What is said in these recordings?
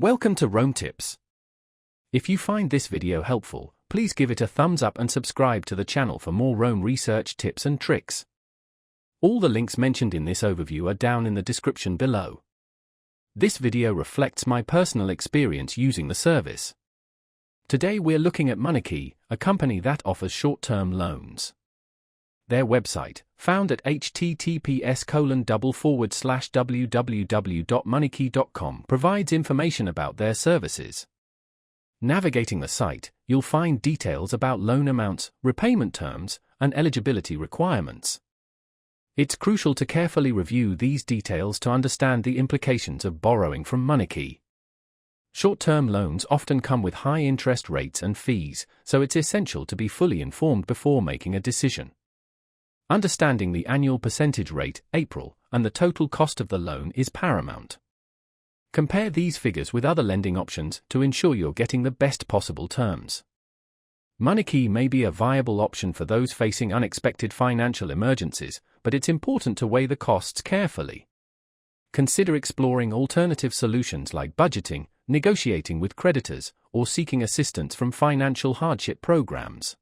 Welcome to Rome Tips. If you find this video helpful, please give it a thumbs up and subscribe to the channel for more Rome research tips and tricks. All the links mentioned in this overview are down in the description below. This video reflects my personal experience using the service. Today we're looking at MoneyKey, a company that offers short-term loans. Their website, found at https://www.moneykey.com, provides information about their services. Navigating the site, you'll find details about loan amounts, repayment terms, and eligibility requirements. It's crucial to carefully review these details to understand the implications of borrowing from MoneyKey. Short-term loans often come with high interest rates and fees, so it's essential to be fully informed before making a decision. Understanding the annual percentage rate, April, and the total cost of the loan is paramount. Compare these figures with other lending options to ensure you're getting the best possible terms. MoneyKey may be a viable option for those facing unexpected financial emergencies, but it's important to weigh the costs carefully. Consider exploring alternative solutions like budgeting, negotiating with creditors, or seeking assistance from financial hardship programs.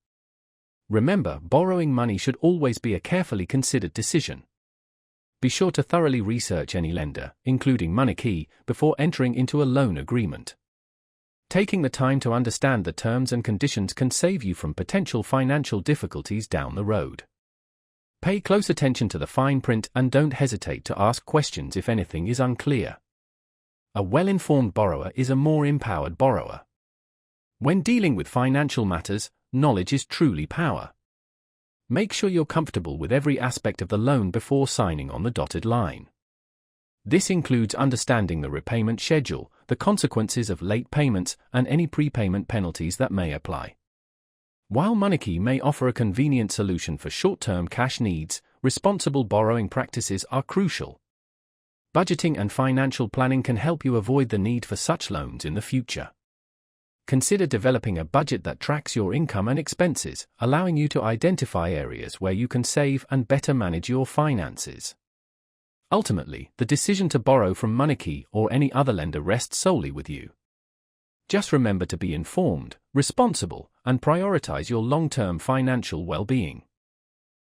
Remember, borrowing money should always be a carefully considered decision. Be sure to thoroughly research any lender, including MoneyKey, before entering into a loan agreement. Taking the time to understand the terms and conditions can save you from potential financial difficulties down the road. Pay close attention to the fine print and don't hesitate to ask questions if anything is unclear. A well-informed borrower is a more empowered borrower. When dealing with financial matters, knowledge is truly power. Make sure you're comfortable with every aspect of the loan before signing on the dotted line. This includes understanding the repayment schedule, the consequences of late payments, and any prepayment penalties that may apply. While MoneyKey may offer a convenient solution for short-term cash needs, responsible borrowing practices are crucial. Budgeting and financial planning can help you avoid the need for such loans in the future. Consider developing a budget that tracks your income and expenses, allowing you to identify areas where you can save and better manage your finances. Ultimately, the decision to borrow from MoneyKey or any other lender rests solely with you. Just remember to be informed, responsible, and prioritize your long-term financial well-being.